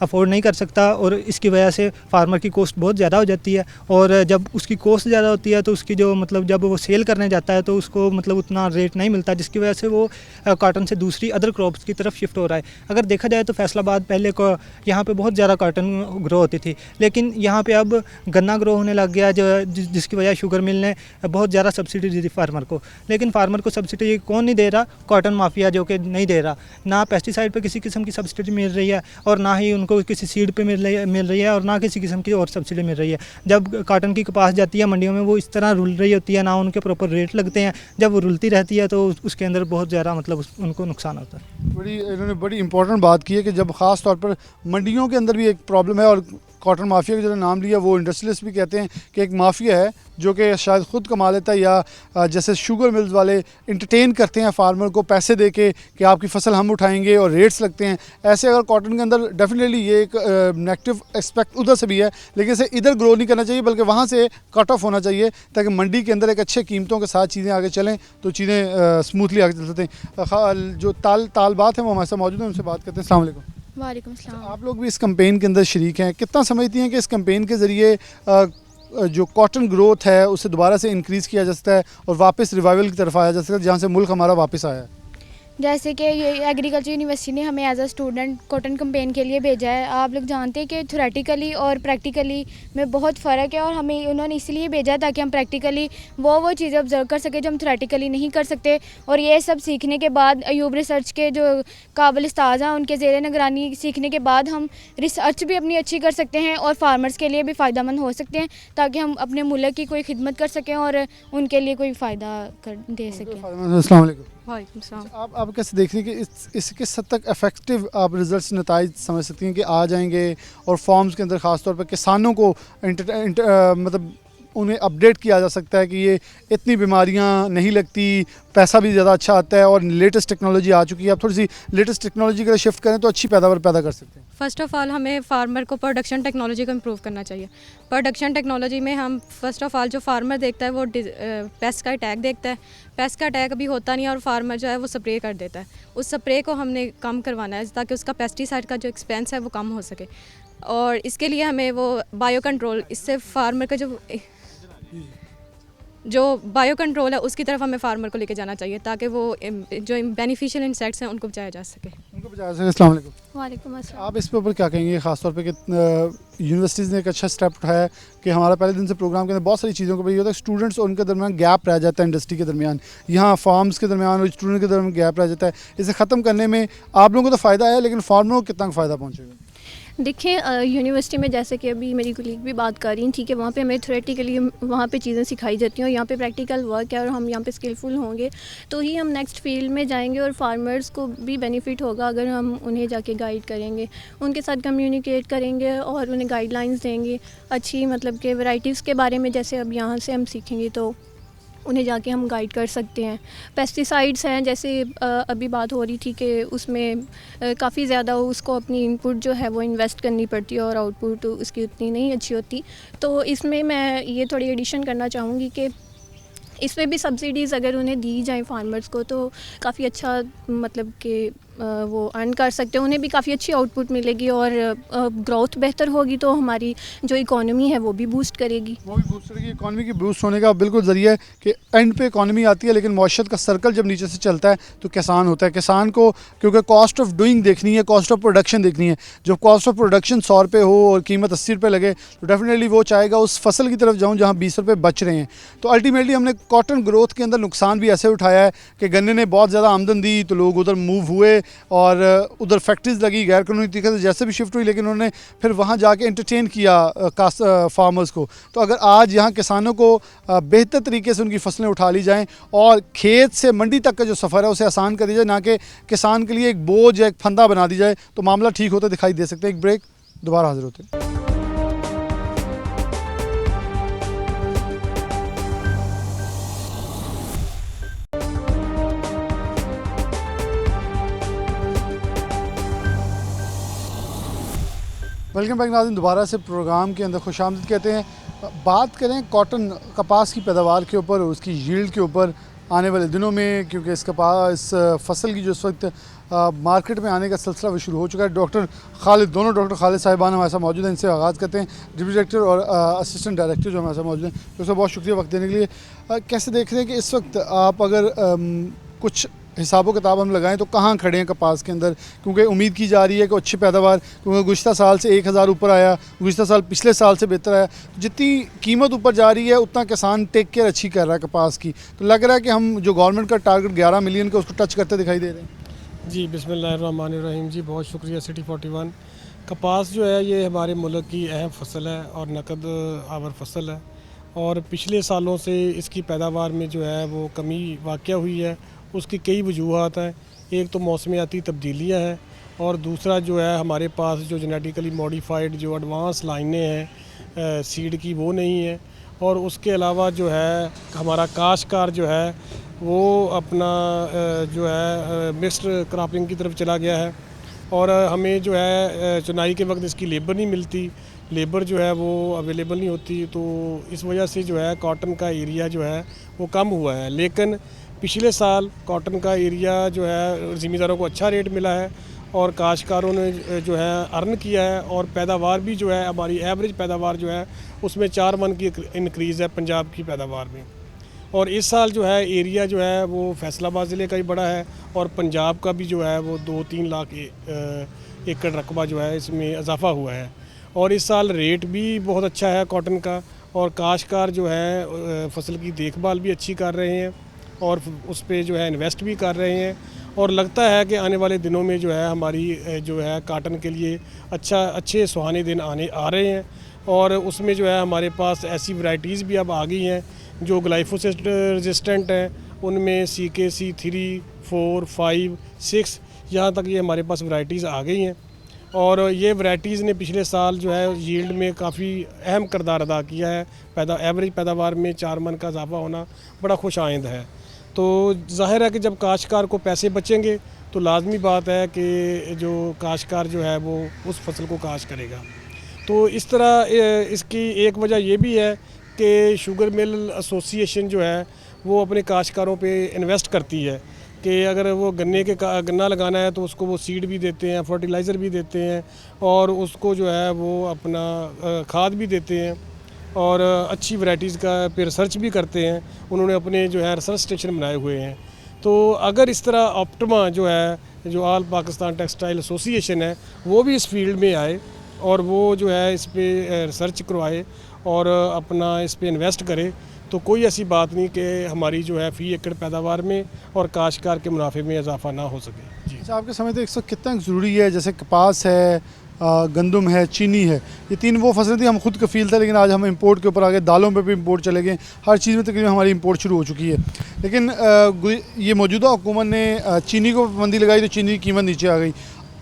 E: अफोर्ड नहीं कर सकता, और इसकी वजह से फार्मर की कॉस्ट बहुत ज़्यादा हो जाती है। और जब उसकी कॉस्ट ज़्यादा होती है तो उसकी जो मतलब जब वो सेल करने जाता है तो उसको मतलब उतना रेट नहीं मिलता, जिसकी वजह से वो कॉटन से दूसरी अदर क्रॉप्स की तरफ शिफ्ट हो रहा है। अगर देखा जाए तो फैसलाबाद पहले को यहाँ पे बहुत ज़्यादा कॉटन ग्रो होती थी, लेकिन यहाँ पे अब गन्ना ग्रो होने लग गया जिसकी वजह शुगर मिल ने बहुत ज़्यादा सब्सिडी दी थी फार्मर को। लेकिन फार्मर को सब्सिडी कौन नहीं दे रहा? कॉटन माफिया, जो कि नहीं दे रहा। ना पेस्टिसाइड पे किसी किस्म की सब्सिडी मिल रही है, और ना ही उनको किसी सीड पे मिल रही है, और ना किसी किस्म की और सब्सिडी मिल रही है। जब कॉटन की कपास जाती है मंडियों में वो इस तरह रुल रही होती है, ना उनके प्रॉपर रेट लगते हैं। जब वो रुलती रहती है तो उसके अंदर बहुत ज़्यादा मतलब उनको नुकसान होता है।
A: इन्होंने बड़ी इंपॉर्टेंट बात की है कि जब ख़ास तौर पर मंडियों के अंदर भी एक प्रॉब्लम है और कॉटन माफिया का जो नाम लिया वो इंडस्ट्रियलिस्ट भी कहते हैं कि एक माफिया है जो कि शायद ख़ुद कमा लेता है या जैसे शुगर मिल्स वाले इंटरटेन करते हैं फार्मर को पैसे दे के कि आपकी फसल हम उठाएंगे और रेट्स लगते हैं। ऐसे अगर कॉटन के अंदर डेफिनेटली ये एक नेगेटिव एस्पेक्ट उधर से भी है, लेकिन इसे इधर ग्रो नहीं करना चाहिए बल्कि वहाँ से कट ऑफ होना चाहिए ताकि मंडी के अंदर एक अच्छे कीमतों के साथ चीज़ें आगे चलें तो चीज़ें स्मूथली आगे चल सकते हैं। जो तालबात हैं वो हमारे साथ मौजूद हैं, उनसे बात करते हैं। अस्सलाम वालेकुम।
F: वालेकुम सलाम।
A: आप लोग भी इस कैंपेन के अंदर शरीक हैं, कितना समझती हैं कि इस कैंपेन के ज़रिए जो कॉटन ग्रोथ है उसे दोबारा से इंक्रीज़ किया जा सकता है और वापस रिवाइवल की तरफ आया जा सकता है जहाँ से मुल्क हमारा वापस आया है?
F: जैसे कि ये एग्रीकल्चर यूनिवर्सिटी ने हमें as a student cotton campaign के लिए भेजा है। आप लोग जानते हैं कि थ्योरेटिकली और प्रैक्टिकली में बहुत फ़र्क है और हमें उन्होंने इसलिए भेजा है ताकि हम प्रैक्टिकली वो चीज़ें ऑब्जर्व कर सकें जो हम थ्योरेटिकली नहीं कर सकते। और ये सब सीखने के बाद अयूब रिसर्च के जो काबिल उस्ताद हैं उनके ज़ेर निगरानी सीखने के बाद हम रिसर्च भी अपनी अच्छी कर सकते हैं और फार्मर्स के लिए भी फ़ायदेमंद हो सकते हैं ताकि हम अपने मुल्क की कोई खिदमत कर सकें और उनके लिए कोई फ़ायदा दे सकें।
A: अस्सलाम वालेकुम।
F: वालेकुम सलाम।
A: आप कैसे देख रही हैं कि इस किस हद तक इफेक्टिव आप रिजल्ट्स नताइज समझ सकती हैं कि आ जाएंगे और फॉर्म्स के अंदर ख़ास तौर पर किसानों को मतलब उन्हें अपडेट किया जा सकता है कि ये इतनी बीमारियां नहीं लगती, पैसा भी ज़्यादा अच्छा आता है और लेटेस्ट टेक्नोलॉजी आ चुकी है। आप थोड़ी सी लेटेस्ट टेक्नोलॉजी का शिफ्ट करें तो अच्छी पैदावार पैदा कर सकते हैं।
G: फ़र्स्ट ऑफ़ ऑल हमें फार्मर को प्रोडक्शन टेक्नोलॉजी को इम्प्रूव करना चाहिए। प्रोडक्शन टेक्नोलॉजी में हम फर्स्ट ऑफ़ ऑल जो फार्मर देखता है वो पेस्ट का अटैक देखता है। पेस्ट का अटैक अभी होता नहीं है और फार्मर जो है वो स्प्रे कर देता है। उस स्प्रे को हमने कम करवाना है ताकि उसका पेस्टिसाइड का जो एक्सपेंस है वो कम हो सके। और इसके लिए हमें वो बायो कंट्रोल, इससे फार्मर का जो बायो कंट्रोल है उसकी तरफ हमें फार्मर को लेके जाना चाहिए ताकि वो जो बेनिफिशियल इंसेक्ट्स हैं उनको बचाया जा सके।
A: अस्सलाम वालेकुम।
F: वालेकुम अस्सलाम।
A: आप इस पे ऊपर क्या कहेंगे ख़ासतौर पे कि यूनिवर्सिटीज़ ने एक अच्छा स्टेप उठाया है कि हमारा पहले दिन से प्रोग्राम के अंदर बहुत सारी चीज़ों को ये होता है स्टूडेंट्स और उनके दरमियान गैप रह जाता है, इंडस्ट्री के दरमियान, यहाँ फार्म्स के दरमियान और स्टूडेंट के दरमियान गैप रह जाता है। इसे ख़त्म करने में आप लोगों को तो फ़ायदा है लेकिन फार्मरों को कितना फ़ायदा पहुँचेगा?
H: देखिए यूनिवर्सिटी में जैसे कि अभी मेरी कलीग भी बात कर रही थी कि वहाँ पे हमें थ्योरेटिकली वहाँ पे चीज़ें सिखाई जाती हैं और यहाँ पे प्रैक्टिकल वर्क है और हम यहाँ पे स्किलफुल होंगे तो ही हम नेक्स्ट फील्ड में जाएंगे और फार्मर्स को भी बेनिफिट होगा अगर हम उन्हें जाके गाइड करेंगे, उनके साथ कम्युनिकेट करेंगे और उन्हें गाइडलाइंस देंगे अच्छी, मतलब कि वैराइटीज़ के बारे में जैसे अब यहाँ से हम सीखेंगे तो उन्हें जाके हम गाइड कर सकते हैं। पेस्टिसाइड्स हैं जैसे अभी बात हो रही थी कि उसमें काफ़ी ज़्यादा उसको अपनी इनपुट जो है वो इन्वेस्ट करनी पड़ती है और आउटपुट उसकी उतनी नहीं अच्छी होती। तो इसमें मैं ये थोड़ी एडिशन करना चाहूँगी कि इसमें भी सब्सिडीज़ अगर उन्हें दी जाए फार्मर्स को तो काफ़ी अच्छा मतलब कि वो अर्न कर सकते हैं, उन्हें भी काफ़ी अच्छी आउटपुट मिलेगी और ग्रोथ बेहतर होगी तो हमारी जो इकॉनमी है वो भी बूस्ट करेगी।
A: वो भी बूस्ट करेगी। इकॉनमी की बूस्ट होने का बिल्कुल ज़रिया है कि एंड पे इकॉनमी आती है लेकिन मौशत का सर्कल जब नीचे से चलता है तो किसान होता है। किसान को क्योंकि कॉस्ट ऑफ डूइंग देखनी है, कॉस्ट ऑफ प्रोडक्शन देखनी है। जब कॉस्ट ऑफ प्रोडक्शन 100 रुपये हो और कीमत 80 रुपये लगे तो डेफिनेटली वो चाहेगा उस फसल की तरफ जाऊँ जहाँ 20 रुपये बच रहे हैं। तो अल्टीमेटली हमने कॉटन ग्रोथ के अंदर नुकसान भी ऐसे उठाया है कि गन्ने ने बहुत ज़्यादा आमदन दी तो लोग उधर मूव हुए और उधर फैक्ट्रीज लगी गैर कानूनी तरीके से जैसे भी शिफ्ट हुई, लेकिन उन्होंने फिर वहाँ जाके एंटरटेन किया फार्मर्स को। तो अगर आज यहाँ किसानों को बेहतर तरीके से उनकी फसलें उठा ली जाएँ और खेत से मंडी तक का जो सफ़र है उसे आसान कर दिया जाए, ना कि किसान के लिए एक बोझ या एक फंदा बना दी जाए, तो मामला ठीक होता दिखाई दे सकते हैं। एक ब्रेक, दोबारा हाजिर होते हैं। वेलकम बैक नाज़रीन, दोबारा से प्रोग्राम के अंदर खुशामदीद कहते हैं। बात करें कॉटन कपास की पैदावार के ऊपर और उसकी यील्ड के ऊपर आने वाले दिनों में, क्योंकि इस फसल की जो इस वक्त मार्केट में आने का सिलसिला वो शुरू हो चुका है। डॉक्टर खालिद साहिबान हमारे साथ मौजूद हैं, इनसे आगाज़ करते हैं। डिप्टी डायरेक्टर और असिस्टेंट डायरेक्टर जो हमारे साथ मौजूद हैं, तो बहुत शुक्रिया वक्त देने के लिए। कैसे देख रहे हैं कि इस वक्त आप अगर कुछ हिसाबो किताब हम लगाएं तो कहाँ खड़े हैं कपास के अंदर, क्योंकि उम्मीद की जा रही है कि अच्छी पैदावार, क्योंकि गुज़िश्ता साल से 1000 ऊपर आया, गुज़िश्ता साल पिछले साल से बेहतर आया, तो जितनी कीमत ऊपर जा रही है उतना किसान टेक केयर अच्छी कर रहा है कपास की। तो लग रहा है कि हम जो गवर्नमेंट का टारगेट 11 मिलियन का उसको टच करते दिखाई दे रहे हैं।
I: जी बिस्मिल्लाहिर्रहमानिर्रहीम जी, बहुत शुक्रिया सिटी 41। कपास जो है ये हमारे मुल्क की अहम फसल है और नकद आवर फसल है, और पिछले सालों से इसकी पैदावार में जो है वो कमी वाक़या हुई है। उसकी कई वजूहात हैं। एक तो मौसमियाती तब्दीलियाँ हैं और दूसरा जो है हमारे पास जो जेनेटिकली मॉडिफाइड जो एडवांस लाइनें हैं सीड की वो नहीं है। और उसके अलावा जो है हमारा काश्तकार जो है वो अपना जो है मिक्स्ड क्रॉपिंग की तरफ चला गया है और हमें जो है चुनाई के वक्त इसकी लेबर नहीं मिलती, लेबर जो है वो अवेलेबल नहीं होती, तो इस वजह से जो है कॉटन का एरिया जो है वो कम हुआ है। लेकिन पिछले साल कॉटन का एरिया जो है ज़मींदारों को अच्छा रेट मिला है और काश्तकारों ने जो है अर्न किया है और पैदावार भी जो है हमारी एवरेज पैदावार जो है उसमें 4 मन की इंक्रीज़ है पंजाब की पैदावार में। और इस साल जो है एरिया जो है वो फैसलाबाद ज़िले का ही बड़ा है और पंजाब का भी जो है वो 2-3 लाख एकड़ रकबा जो है इसमें इजाफा हुआ है। और इस साल रेट भी बहुत अच्छा है कॉटन का और काश्तकार जो है फसल की देखभाल भी अच्छी कर रहे हैं और उस पर जो है इन्वेस्ट भी कर रहे हैं और लगता है कि आने वाले दिनों में जो है हमारी जो है कॉटन के लिए अच्छे सुहाने दिन आ रहे हैं। और उसमें जो है हमारे पास ऐसी वैरायटीज़ भी अब आ गई हैं जो ग्लाइफोसेट रेजिस्टेंट हैं, उनमें CKC 3, 4, 5, 6 यहाँ तक ये हमारे पास वैरायटीज़ आ गई हैं और ये वैरायटीज़ ने पिछले साल जो है यील्ड में काफ़ी अहम किरदार अदा किया है। एवरेज पैदावार में 4 मन का इजाफा होना बड़ा खुश आइंद है। तो जाहिर है कि जब काश्तकार को पैसे बचेंगे तो लाजमी बात है कि जो काश्तकार जो है वो उस फसल को काश्त करेगा। तो इस तरह इसकी एक वजह ये भी है कि शुगर मिल एसोसिएशन जो है वो अपने काश्तकारों पे इन्वेस्ट करती है कि अगर वो गन्ना लगाना है तो उसको वो सीड भी देते हैं, फर्टिलाइज़र भी देते हैं और उसको जो है वो अपना खाद भी देते हैं और अच्छी वैरायटीज़ का पे रिसर्च भी करते हैं। उन्होंने अपने जो है रिसर्च स्टेशन बनाए हुए हैं। तो अगर इस तरह ऑप्टिमा जो है जो ऑल पाकिस्तान टेक्सटाइल एसोसिएशन है वो भी इस फील्ड में आए और वो जो है इस पे रिसर्च करवाए और अपना इस पे इन्वेस्ट करे तो कोई ऐसी बात नहीं कि हमारी जो है फ़ी एकड़ पैदावार में और काश्तकार के मुनाफे में इजाफा ना हो सके। जी
A: अच्छा, आपके समय तो इस वक्त कितना ज़रूरी है, जैसे कपास है, गंदम है, चीनी है, ये 3 वो फसलें थी हम खुद कफील थे, लेकिन आज हम इंपोर्ट के ऊपर आ गए, दालों पे भी इंपोर्ट चले गए, हर चीज़ में तकरीबन हमारी इंपोर्ट शुरू हो चुकी है। लेकिन ये मौजूदा हुकूमत ने चीनी को पाबंदी लगाई तो चीनी की कीमत नीचे आ गई।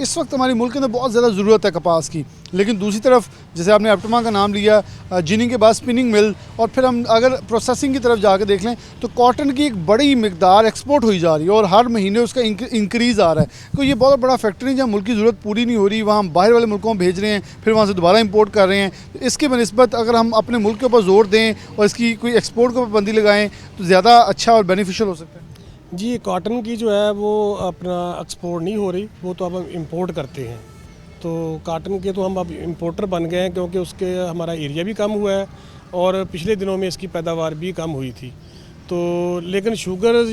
A: इस वक्त हमारे मुल्क के अंदर बहुत ज़्यादा ज़रूरत है कपास की, लेकिन दूसरी तरफ जैसे आपने ऑप्टिमा का नाम लिया, जिनिंग के बाद स्पिनिंग मिल और फिर हम अगर प्रोसेसिंग की तरफ जाकर देख लें तो कॉटन की एक बड़ी मिकदार एक्सपोर्ट हुई जा रही है और हर महीने उसका इंक्रीज़ आ रहा है। तो ये बहुत बड़ा फैक्टर है जहाँ मुल्क की ज़रूरत पूरी नहीं हो रही, वहाँ हम बाहर वाले मुल्कों में भेज रहे हैं, फिर वहाँ से दोबारा इंपोर्ट कर रहे हैं। तो इसके बनस्बत अगर हम अपने मुल्क के ऊपर जोर दें और इसकी कोई एक्सपोर्ट को पाबंदी लगाएँ तो ज़्यादा अच्छा और बेनिफिशियल हो सकता है।
I: जी, कॉटन की जो है वो अपना एक्सपोर्ट नहीं हो रही, वो तो अब हम इंपोर्ट करते हैं। तो कॉटन के तो हम अब इंपोर्टर बन गए हैं क्योंकि उसके हमारा एरिया भी कम हुआ है और पिछले दिनों में इसकी पैदावार भी कम हुई थी। तो लेकिन शुगर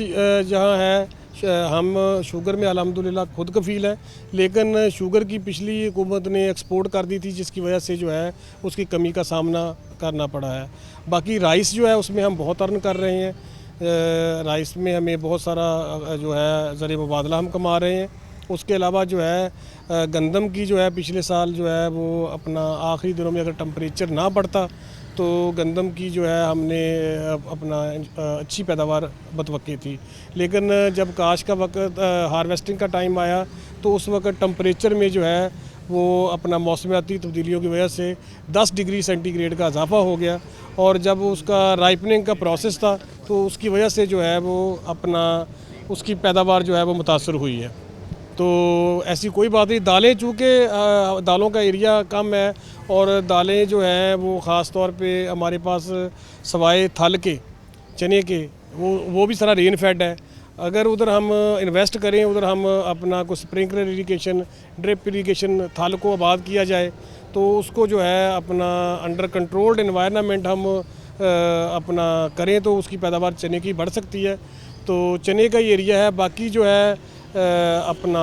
I: जहाँ है हम शुगर में अल्हम्दुलिल्लाह खुद कफ़ील है, लेकिन शुगर की पिछली हुकूमत ने एक्सपोर्ट कर दी थी जिसकी वजह से जो है उसकी कमी का सामना करना पड़ा है। बाकी राइस जो है उसमें हम बहुत अर्न कर रहे हैं, राइस में हमें बहुत सारा जो है ज़रिए मुबादला हम कमा रहे हैं। उसके अलावा जो है गंदम की जो है पिछले साल जो है वो अपना आखिरी दिनों में अगर टेम्परेचर ना बढ़ता तो गंदम की जो है हमने अपना अच्छी पैदावार बतवक्की थी। लेकिन जब काश का वक्त हार्वेस्टिंग का टाइम आया तो उस वक्त टेम्परेचर में जो है वो अपना मौसमियाती तब्दीलियों की वजह से 10 डिग्री सेंटीग्रेड का इजाफा हो गया और जब उसका राइपनिंग का प्रोसेस था तो उसकी वजह से जो है वो अपना उसकी पैदावार जो है वो मुतासर हुई है। तो ऐसी कोई बात नहीं, दालें चूँकि दालों का एरिया कम है और दालें जो हैं वो ख़ास तौर पे हमारे पास सवाए थल के चने के वो भी सारा रेन फेड है। अगर उधर हम इन्वेस्ट करें, उधर हम अपना कुछ स्प्रिंकलर इरिगेशन, ड्रिप इरिगेशन थल को आबाद किया जाए तो उसको जो है अपना अंडर कंट्रोल्ड एनवायरनमेंट हम अपना करें तो उसकी पैदावार चने की बढ़ सकती है। तो चने का ही एरिया है। बाकी जो है अपना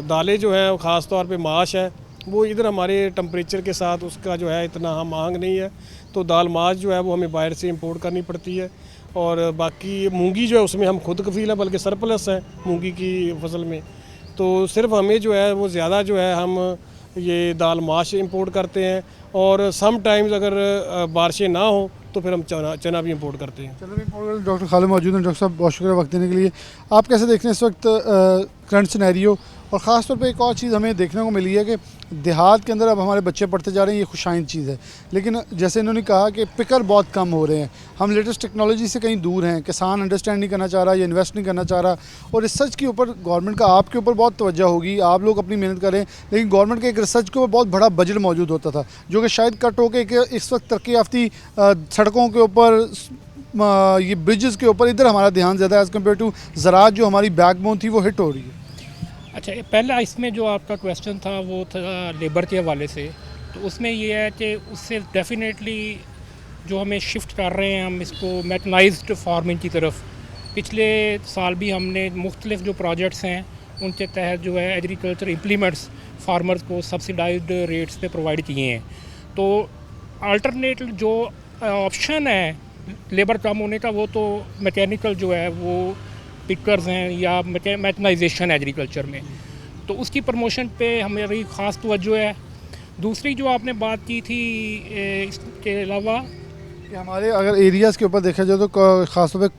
I: दालें जो है ख़ास तौर पे माश है, वो इधर हमारे टेम्परेचर के साथ उसका जो है इतना हम मांग नहीं है, तो दाल माश जो है वो हमें बाहर से इंपोर्ट करनी पड़ती है। और बाकी मूंगी जो है उसमें हम खुद कफ़ील है, बल्कि सरप्लस है मूंगी की फसल में। तो सिर्फ हमें जो है वो ज़्यादा जो है हम ये दाल माश इंपोर्ट करते हैं और सम टाइम्स अगर बारिशें ना हो तो फिर हम चना भी इंपोर्ट करते हैं।
A: चलो, डॉक्टर खालिद मौजूद हैं। डॉक्टर साहब बहुत शुक्रिया वक्त देने के लिए। आप कैसे देख रहे हैं इस वक्त करंट सिनेरियो और ख़ास तौर पे एक और चीज़ हमें देखने को मिली है कि देहात के अंदर अब हमारे बच्चे पढ़ते जा रहे हैं, ये खुशाइन चीज़ है, लेकिन जैसे इन्होंने कहा कि पिकर बहुत कम हो रहे हैं, हम लेटेस्ट टेक्नोलॉजी से कहीं दूर हैं, किसान अंडरस्टैंड नहीं करना चाह रहा या इन्वेस्ट नहीं करना चाह रहा। और रिसर्च के ऊपर गवर्नमेंट का आपके ऊपर बहुत तवज्जो होगी, आप लोग अपनी मेहनत करें, लेकिन गवर्नमेंट के एक रिसर्च के ऊपर बहुत बड़ा बजट मौजूद होता था जो कि शायद कट होकर इस वक्त तरक्की याफ्ती सड़कों के ऊपर, ये ब्रिजेस के ऊपर इधर हमारा ध्यान ज़्यादा है एज़ कम्पेयर टू ज़राअत जो हमारी बैकबोन थी वो हिट हो रही है।
J: अच्छा, पहला इसमें जो आपका क्वेश्चन था वो था लेबर के हवाले से, तो उसमें ये है कि उससे डेफिनेटली जो हमें शिफ्ट कर रहे हैं हम इसको मैकनाइज्ड फार्मिंग की तरफ। पिछले साल भी हमने मुख्तलिफ जो प्रोजेक्ट्स हैं उनके तहत जो है एग्रीकल्चर इम्प्लीमेंट्स फार्मर्स को सब्सिडाइज्ड रेट्स पे प्रोवाइड किए हैं। तो अल्टरनेट जो ऑप्शन है लेबर कम होने का वो तो मैकेनिकल जो है वो पिकर्स हैं या मैकनाइजेशन एग्रीकल्चर में, तो उसकी प्रमोशन पे हमारी ख़ास तवज्जो है। दूसरी जो आपने बात की थी इसके अलावा
A: कि हमारे अगर एरियाज़ के ऊपर देखा जाए तो ख़ासतौर पे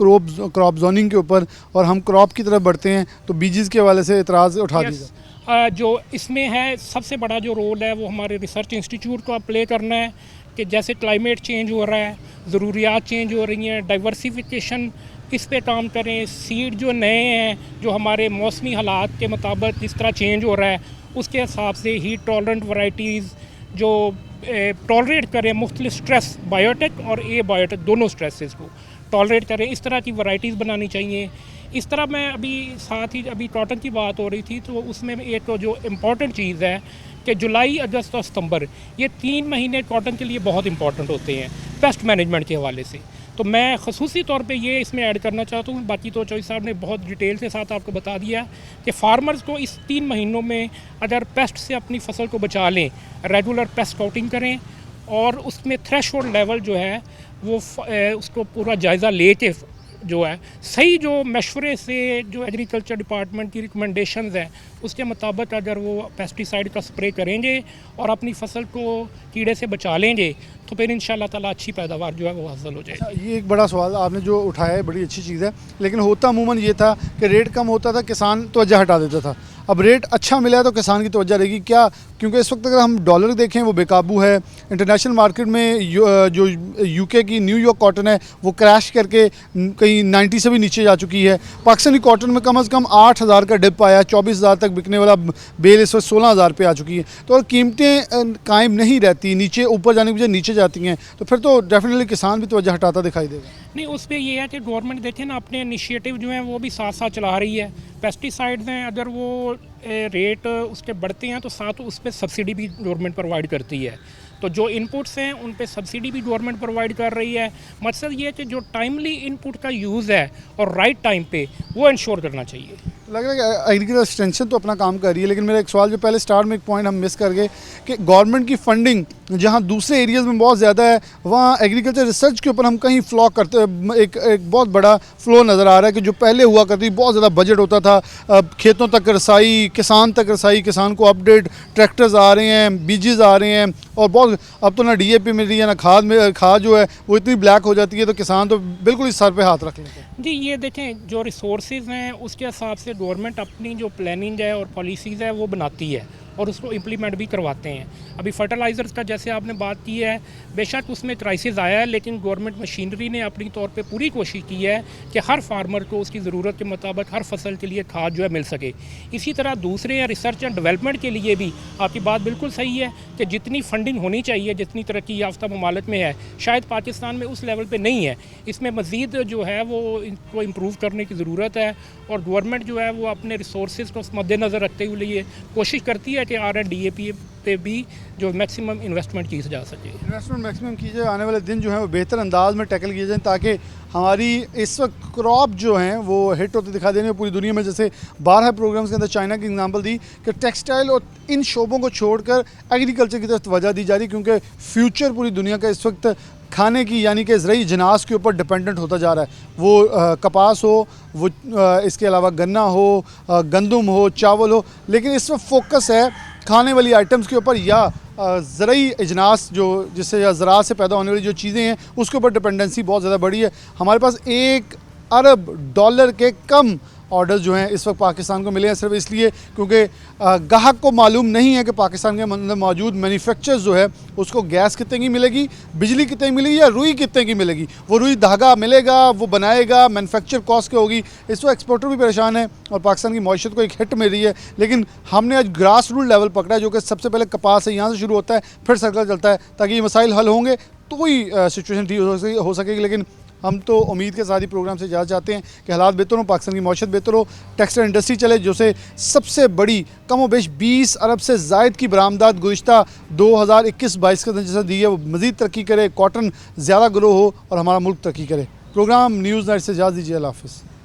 A: क्रॉप जोनिंग के ऊपर, और हम क्रॉप की तरफ बढ़ते हैं तो बीजेस के हवाले से इतराज़ उठा दीजिए।
J: जो इसमें है सबसे बड़ा जो रोल है वो हमारे रिसर्च इंस्टीट्यूट का प्ले करना है कि जैसे क्लाइमेट चेंज हो रहा है, ज़रूरियात चेंज हो रही हैं, डाइवर्सिफिकेशन इस पे काम करें। सीड जो नए हैं जो हमारे मौसमी हालात के मुताबिक जिस तरह चेंज हो रहा है उसके हिसाब से हीट टॉलरेंट वैरायटीज़ जो टॉलरेट करें मुख्तलिफ स्ट्रेस, बायोटेक और ए बायोटेक दोनों स्ट्रेसेस को टॉलरेट करें, इस तरह की वैरायटीज़ बनानी चाहिए। इस तरह मैं अभी साथ ही अभी कॉटन की बात हो रही थी तो उसमें एक तो जो इम्पॉर्टेंट चीज़ है कि जुलाई, अगस्त और सितंबर ये 3 महीने कॉटन के लिए बहुत इंपॉर्टेंट होते हैं पेस्ट मैनेजमेंट के हवाले से। तो मैं ख़ुसूसी तौर पे ये इसमें ऐड करना चाहता हूँ, बाकी तो चौधरी साहब ने बहुत डिटेल के साथ आपको बता दिया कि फार्मर्स को इस 3 महीनों में अगर पेस्ट से अपनी फसल को बचा लें, रेगुलर पेस्ट स्काउटिंग करें और उसमें थ्रेशहोल्ड लेवल जो है वो उसको पूरा जायज़ा ले के जो है सही जो मशवरे से जो एग्रीकल्चर डिपार्टमेंट की रिकमेंडेशंस हैं उसके मुताबिक अगर वो पेस्टिसाइड का स्प्रे करेंगे और अपनी फसल को कीड़े से बचा लेंगे तो फिर इंशाल्लाह ताला अच्छी पैदावार जो है वो हासिल हो जाएगी।
A: ये एक बड़ा सवाल आपने जो उठाया है, बड़ी अच्छी चीज़ है, लेकिन होता अमूमन ये था कि रेट कम होता था, किसान तवज्जो हटा देता था। अब रेट अच्छा मिला है तो किसान की तवज्जो रहेगी क्या? क्योंकि इस वक्त अगर हम डॉलर देखें वो बेकाबू है, इंटरनेशनल मार्केट में जो यूके की न्यूयॉर्क कॉटन है वो क्रैश करके कहीं 90 से भी नीचे जा चुकी है। पाकिस्तानी कॉटन में कम से कम 8,000 का डिप आया, 24,000 तक बिकने वाला बेल इस वक्त 16,000 पे आ चुकी है। तो और कीमतें कायम नहीं रहती, नीचे ऊपर जाने की बजाय नीचे जाती हैं, तो फिर तो डेफिनेटली किसान भी तवज्जो हटाता दिखाई देगा।
J: नहीं, उस पर यह है कि गवर्नमेंट देखें ना अपने इनिशिएटिव जो हैं वो भी साथ साथ चला रही है। पेस्टिसाइड्स हैं अगर वो रेट उसके बढ़ते हैं तो साथ उस पर सब्सिडी भी गवर्नमेंट प्रोवाइड करती है। तो जो इनपुट्स हैं उन पे सब्सिडी भी गवर्नमेंट प्रोवाइड कर रही है। मकसद ये है कि जो टाइमली इनपुट का यूज़ है और राइट टाइम पे वो इंश्योर करना चाहिए।
A: लग रहा है कि एग्रीकल्चर एक्सटेंशन तो अपना काम कर रही है, लेकिन मेरा एक सवाल जो पहले स्टार्ट में एक पॉइंट हम मिस कर गए कि गवर्नमेंट की फंडिंग जहां दूसरे एरियाज़ में बहुत ज़्यादा है वहाँ एग्रीकल्चर रिसर्च के ऊपर हम कहीं फ्लॉ करते, एक बहुत बड़ा फ्लो नज़र आ रहा है कि जो पहले हुआ करती बहुत ज़्यादा बजट होता था, खेतों तक रसाई, किसान तक रसाई, किसान को अपडेट, ट्रैक्टर्स आ रहे हैं, बीजेस आ रहे हैं, और बहुत अब तो ना DAP मिल रही है ना खाद जो है वो इतनी ब्लैक हो जाती है तो किसान तो बिल्कुल ही सर पे हाथ रख लेते हैं।
J: जी, ये देखें जो रिसोर्सेज हैं उसके हिसाब से गवर्नमेंट अपनी जो प्लानिंग है और पॉलिसीज़ है वो बनाती है और उसको इम्प्लीमेंट भी करवाते हैं। अभी फर्टिलाइज़र्स का जैसे आपने बात की है, बेशक उसमें क्राइसिस आया है, लेकिन गवर्नमेंट मशीनरी ने अपनी तौर पे पूरी कोशिश की है कि हर फार्मर को उसकी ज़रूरत के मुताबिक हर फसल के लिए खाद जो है मिल सके। इसी तरह दूसरे रिसर्च एंड डेवलपमेंट के लिए भी आपकी बात बिल्कुल सही है कि जितनी फंडिंग होनी चाहिए, जितनी तरक्की याफ्ता ममालिक में है, शायद पाकिस्तान में उस लेवल पर नहीं है। इसमें मज़ीद जो है वो इनको इम्प्रूव करने की ज़रूरत है और गवर्नमेंट जो है वो अपने रिसोर्स को मद्देनज़र रखते हुए कोशिश करती है कि RDAP पे भी जो मैक्सिमम इन्वेस्टमेंट की जा सके,
A: इन्वेस्टमेंट मैक्सिमम की जाए, आने वाले दिन जो है वो बेहतर अंदाज में टैकल किए जाएँ ताकि हमारी इस वक्त क्रॉप जो हैं वो हिट होते दिखा देने पूरी दुनिया में। जैसे 12 प्रोग्राम्स के अंदर चाइना की एग्जांपल दी कि टेक्सटाइल और इन शोबों को छोड़कर एग्रीकल्चर की तरफ तवज्जो दी जा रही, क्योंकि फ्यूचर पूरी दुनिया का इस वक्त खाने की यानी कि ज़रई जिनास के ऊपर डिपेंडेंट होता जा रहा है। वो कपास हो, वो इसके अलावा गन्ना हो, गंदम हो, चावल हो, लेकिन इस वक्त फोकस है खाने वाली आइटम्स के ऊपर या ज़रई इजनास जो जिससे या ज़राअत से पैदा होने वाली जो चीज़ें हैं उसके ऊपर डिपेंडेंसी बहुत ज़्यादा बढ़ी है। हमारे पास $1 अरब के कम ऑर्डर्स जो हैं इस वक्त पाकिस्तान को मिले हैं सिर्फ इसलिए क्योंकि ग्राहक को मालूम नहीं है कि पाकिस्तान के अंदर मौजूद मैन्युफैक्चर्स जो है उसको गैस कितने की मिलेगी, बिजली कितने की मिलेगी या रुई कितने की मिलेगी। वो रुई धागा मिलेगा, वो बनाएगा, मैन्युफैक्चर कॉस्ट क्या होगी। इस वक्त एक्सपोर्टर भी परेशान है और पाकिस्तान की मईशत को एक हिट मिल रही है। लेकिन हमने आज ग्रास रूट लेवल पकड़ा है जो कि सबसे पहले कपास है, यहाँ से शुरू होता है फिर सर्कल चलता है, ताकि ये मसाइल हल होंगे तो ही सिचुएशन ठीक हो सकेगी। लेकिन हम तो उम्मीद के साथ ही प्रोग्राम से जा चाहते हैं कि हालात बेहतर हो, पाकिस्तान की मईशत बेहतर हो, टेक्सटाइल इंडस्ट्री चले जो से सबसे बड़ी कम बेश 20 अरब से ज़ायद की बरामदात गुज़िश्ता 2021-22 के जैसा दी है वो मज़ीद तरक्की करे, कॉटन ज़्यादा ग्रो हो और हमारा मुल्क तरक्की करे। प्रोग्राम न्यूज़ नाइट से इजाज़त दीजिए, अल्लाह हाफ़िज़।